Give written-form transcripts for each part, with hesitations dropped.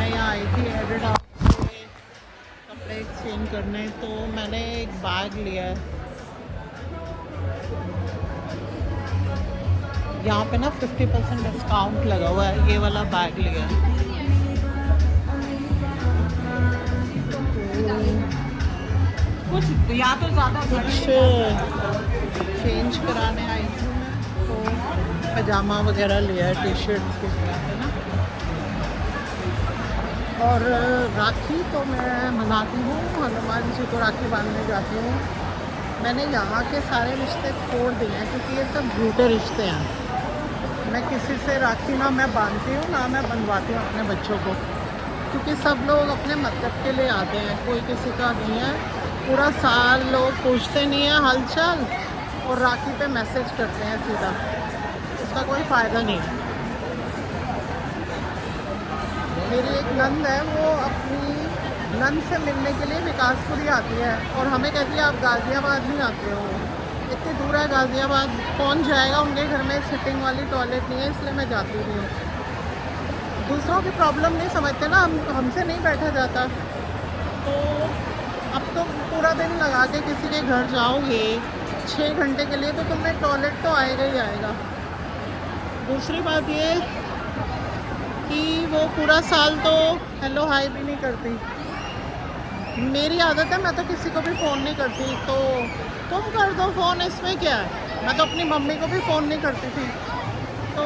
मैं यहाँ आई थी एडिडास से कपड़े एक्सचेंज करने, तो मैंने एक बैग लिया है। यहाँ पे ना 50% डिस्काउंट लगा हुआ है, ये वाला बैग लिया है। कुछ या तो ज़्यादा कुछ चेंज कराने आई थी मैं, तो पजामा वगैरह लिया है, टी शर्ट के साथ, है ना। और राखी तो मैं मनाती हूँ, हनुमान जी को राखी बांधने जाती हूँ। मैंने यहाँ के सारे रिश्ते छोड़ दिए हैं क्योंकि ये सब झूठे रिश्ते हैं। मैं किसी से राखी ना मैं बांधती हूँ ना मैं बंधवाती हूँ अपने बच्चों को, क्योंकि सब लोग अपने मतलब के लिए आते हैं, कोई किसी का नहीं है। पूरा साल लोग पूछते नहीं है हालचाल और राखी पे मैसेज करते हैं सीधा, उसका कोई फ़ायदा नहीं है। मेरी एक नंद है, वो अपनी नंद से मिलने के लिए विकासपुरी आती है और हमें कहती है आप गाज़ियाबाद नहीं आते हो, इतनी दूर है गाज़ियाबाद, कौन जाएगा, उनके घर में सिटिंग वाली टॉयलेट नहीं है, इसलिए मैं जाती नहीं हूँ। दूसरों की प्रॉब्लम नहीं समझते ना, हमसे नहीं बैठा जाता। तो अब तो पूरा दिन लगा के किसी के घर जाओगे 6 घंटे के लिए, तो तुम्हें टॉयलेट तो आएगा ही आएगा। दूसरी बात ये कि वो पूरा साल तो हेलो हाय भी नहीं करती। मेरी आदत है, मैं तो किसी को भी फ़ोन नहीं करती, तो तुम कर दो फ़ोन, इसमें क्या है। मैं तो अपनी मम्मी को भी फ़ोन नहीं करती थी। तो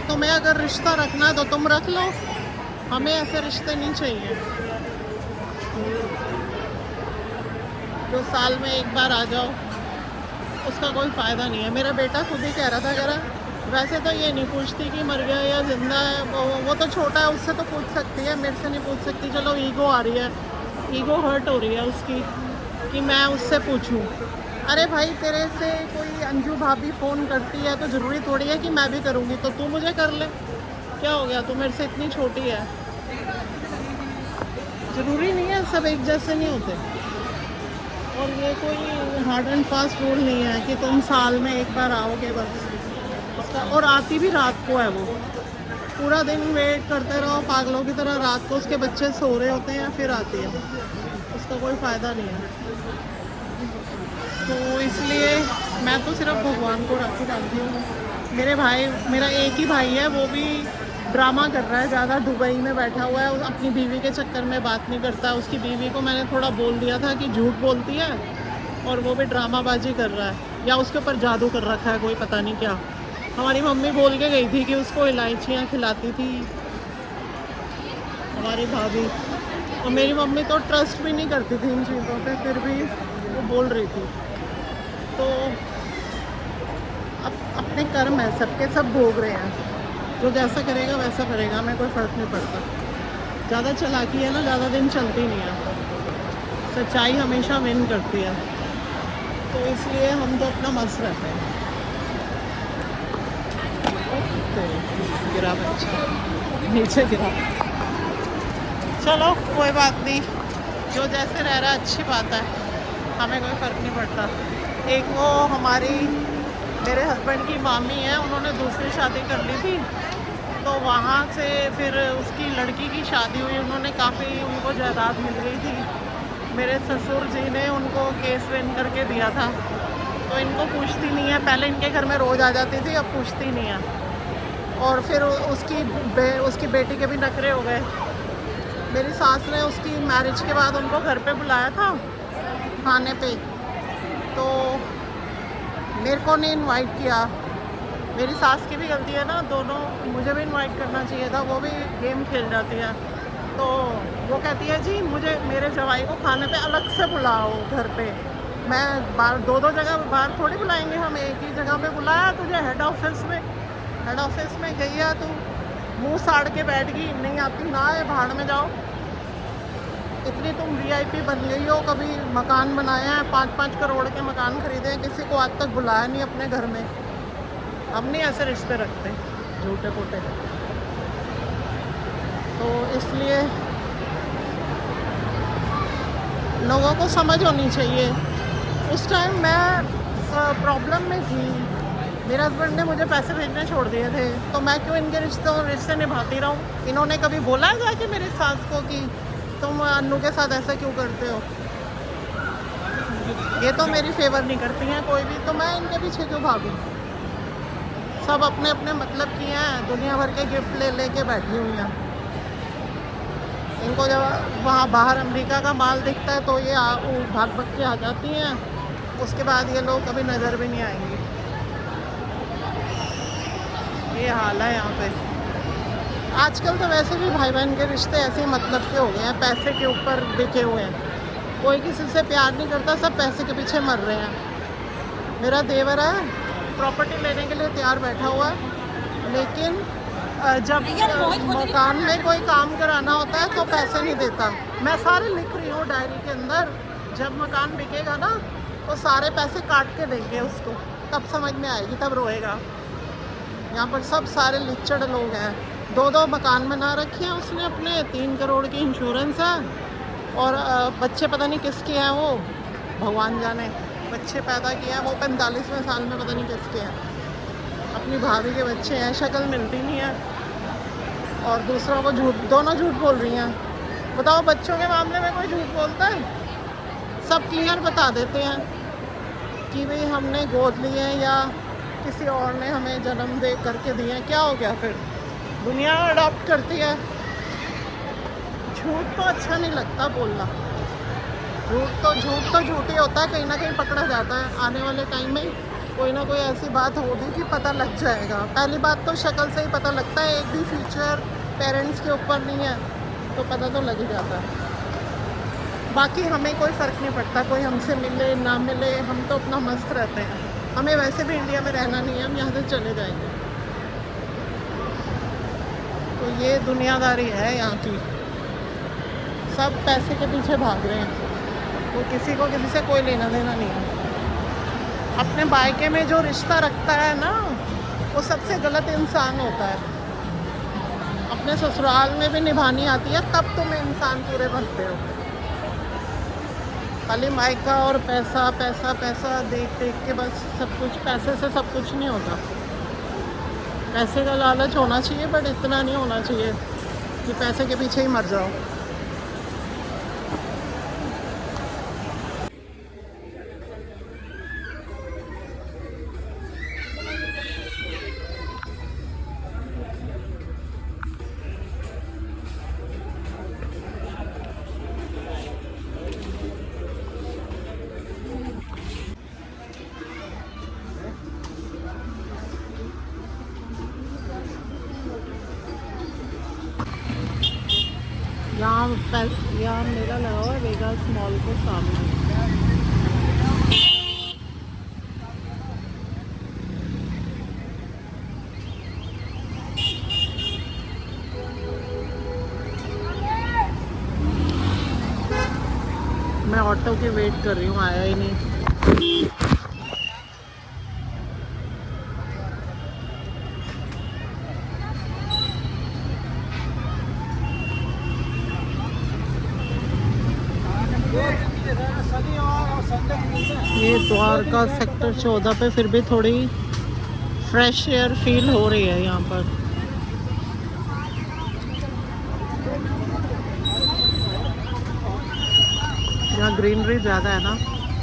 तुम्हें अगर रिश्ता रखना है तो तुम रख लो, हमें ऐसे रिश्ते नहीं चाहिए जो साल में एक बार आ जाओ, उसका कोई फ़ायदा नहीं है। मेरा बेटा खुद ही कह रहा था, कह रहा वैसे तो ये नहीं पूछती कि मर गया या ज़िंदा है, वो तो छोटा है, उससे तो पूछ सकती है, मेरे से नहीं पूछ सकती। चलो ईगो आ रही है, ईगो हर्ट हो रही है उसकी कि मैं उससे पूछूं। अरे भाई, तेरे से कोई अंजू भाभी फ़ोन करती है तो ज़रूरी थोड़ी है कि मैं भी करूँगी, तो तू मुझे कर ले, क्या हो गया, तू मेरे से इतनी छोटी है। ज़रूरी नहीं है, सब एक जैसे नहीं होते। और ये कोई हार्ड एंड फास्ट रूल नहीं है कि तुम साल में एक बार आओगे बस उसका। और आती भी रात को है, वो पूरा दिन वेट करते रहो पागलों की तरह, रात को उसके बच्चे सो रहे होते हैं फिर आती है, उसका कोई फ़ायदा नहीं है। तो इसलिए मैं तो सिर्फ भगवान को राखी डालती हूँ। मेरा एक ही भाई है, वो भी ड्रामा कर रहा है ज़्यादा, दुबई में बैठा हुआ है, अपनी बीवी के चक्कर में बात नहीं करता। उसकी बीवी को मैंने थोड़ा बोल दिया था कि झूठ बोलती है, और वो भी ड्रामाबाजी कर रहा है, या उसके ऊपर जादू कर रखा है कोई, पता नहीं क्या। हमारी मम्मी बोल के गई थी कि उसको इलायचियाँ खिलाती थी हमारी भाभी, और मेरी मम्मी तो ट्रस्ट भी नहीं करती थी इन चीज़ों पे, फिर भी वो बोल रही थी। तो अब अपने कर्म है, सबके सब भोग रहे हैं, जो जैसा करेगा वैसा करेगा, हमें कोई फ़र्क नहीं पड़ता। ज़्यादा चालाकी है ना, ज़्यादा दिन चलती नहीं है, सच्चाई हमेशा विन करती है। तो इसलिए हम तो अपना मस्त रहते हैं। गिरा बच्चा, नीचे गिरा। चलो कोई बात नहीं, जो जैसे रह रहा है अच्छी बात है, हमें कोई फ़र्क नहीं पड़ता। एक वो हमारी मेरे हस्बैंड की मामी है, उन्होंने दूसरी शादी कर ली थी, तो वहाँ से फिर उसकी लड़की की शादी हुई, उन्होंने काफ़ी, उनको जायदाद मिल गई थी। मेरे ससुर जी ने उनको केस विन करके दिया था, तो इनको पूछती नहीं है, पहले इनके घर में रोज़ आ जाती थी, अब पूछती नहीं है। और फिर उसकी बेटी के भी नखरे हो गए। मेरी सास ने उसकी मैरिज के बाद उनको घर पे बुलाया था खाने पे, तो मेरे को नहीं इनवाइट किया। मेरी सास की भी गलती है ना, दोनों, मुझे भी इनवाइट करना चाहिए था, वो भी गेम खेल जाती है। तो वो कहती है जी मुझे, मेरे जवाई को खाने पे अलग से बुलाओ घर पे। मैं बाहर, दो जगह बाहर थोड़ी बुलाएंगे हम, एक ही जगह पे बुलाया तुझे, हेड ऑफिस में गई है, तू मुंह साड़ के बैठ गई, नहीं आती ना है, भाड़ में जाओ। इतनी तुम वीआईपी बन गई हो, कभी मकान बनाया है, 5-5 करोड़ के मकान खरीदे हैं, किसी को आज तक बुलाया नहीं अपने घर में। हम नहीं ऐसे रिश्ते रखते झूठे पोटे। तो इसलिए लोगों को समझ होनी चाहिए। उस टाइम मैं प्रॉब्लम में थी, मेरे हस्बैंड ने मुझे पैसे भेजने छोड़ दिए थे, तो मैं क्यों इनके रिश्ते निभाती रहूँ। इन्होंने कभी बोला है कि मेरी सास को कि तुम अन्नू के साथ ऐसा क्यों करते हो। ये तो मेरी फेवर नहीं करती हैं कोई भी, तो मैं इनके पीछे क्यों भागूँ। सब अपने अपने मतलब किए हैं, दुनिया भर के गिफ्ट ले लेके बैठी हुई हैं। इनको जब वहाँ बाहर अमेरिका का माल दिखता है तो ये भाग भाग के आ जाती हैं, उसके बाद ये लोग कभी नज़र भी नहीं आएंगी। ये हाल है यहाँ पे। आजकल तो वैसे भी भाई बहन के रिश्ते ऐसे ही मतलब के हो गए हैं, पैसे के ऊपर बिके हुए हैं। कोई किसी से प्यार नहीं करता, सब पैसे के पीछे मर रहे हैं। मेरा देवर है, प्रॉपर्टी लेने के लिए तैयार बैठा हुआ है, लेकिन जब मकान में कोई काम कराना होता है तो पैसे नहीं देता। मैं सारे लिख रही हूँ डायरी के अंदर, जब मकान बिकेगा ना तो सारे पैसे काट के देंगे उसको, तब समझ में आएगी, तब रोएगा। यहाँ पर सब सारे लिचड़ लोग हैं। 2-2 मकान बना रखे हैं उसने अपने, 3 करोड़ की इंश्योरेंस है, और बच्चे पता नहीं किसके हैं वो, भगवान जाने। बच्चे पैदा किए हैं वो 45वें साल में, पता नहीं किसके हैं। अपनी भाभी के बच्चे हैं, शक्ल मिलती नहीं है, और दूसरों को दोनों झूठ बोल रही हैं। बताओ, बच्चों के मामले में कोई झूठ बोलता है? सब क्लियर बता देते हैं कि भाई हमने गोद लिए हैं या किसी और ने हमें जन्म दे करके दिए हैं। क्या हो गया फिर? दुनिया अडॉप्ट करती है। झूठ तो अच्छा नहीं लगता बोलना। झूठ तो झूठ ही होता है, कहीं ना कहीं पकड़ा जाता है। आने वाले टाइम में कोई ना कोई ऐसी बात होगी कि पता लग जाएगा। पहली बात तो शक्ल से ही पता लगता है, एक भी फ्यूचर पेरेंट्स के ऊपर नहीं है तो पता तो लग ही जाता है। बाकी हमें कोई फ़र्क नहीं पड़ता, कोई हमसे मिले ना मिले, हम तो अपना मस्त रहते हैं। हमें वैसे भी इंडिया में रहना नहीं है, हम यहाँ से चले जाएंगे। तो ये दुनियादारी है यहाँ की, सब पैसे के पीछे भाग रहे हैं। तो किसी को किसी से कोई लेना देना नहीं है। अपने बायके में जो रिश्ता रखता है ना, वो सबसे गलत इंसान होता है। अपने ससुराल में भी निभानी आती है, तब तुम इंसान पूरे बनते हो। खाली मायका और पैसा पैसा पैसा देख देख के बस सब कुछ, पैसे से सब कुछ नहीं होता। पैसे का लालच होना चाहिए, बट इतना नहीं होना चाहिए कि पैसे के पीछे ही मर जाओ। यहाँ मेला लगा हुआ है वेगास मॉल के सामने। मैं ऑटो की वेट कर रही हूँ, आया ही नहीं। ये द्वारका सेक्टर 14 पे फिर भी थोड़ी फ्रेश एयर फील हो रही है यहाँ पर। यहाँ ग्रीनरी ज़्यादा है ना।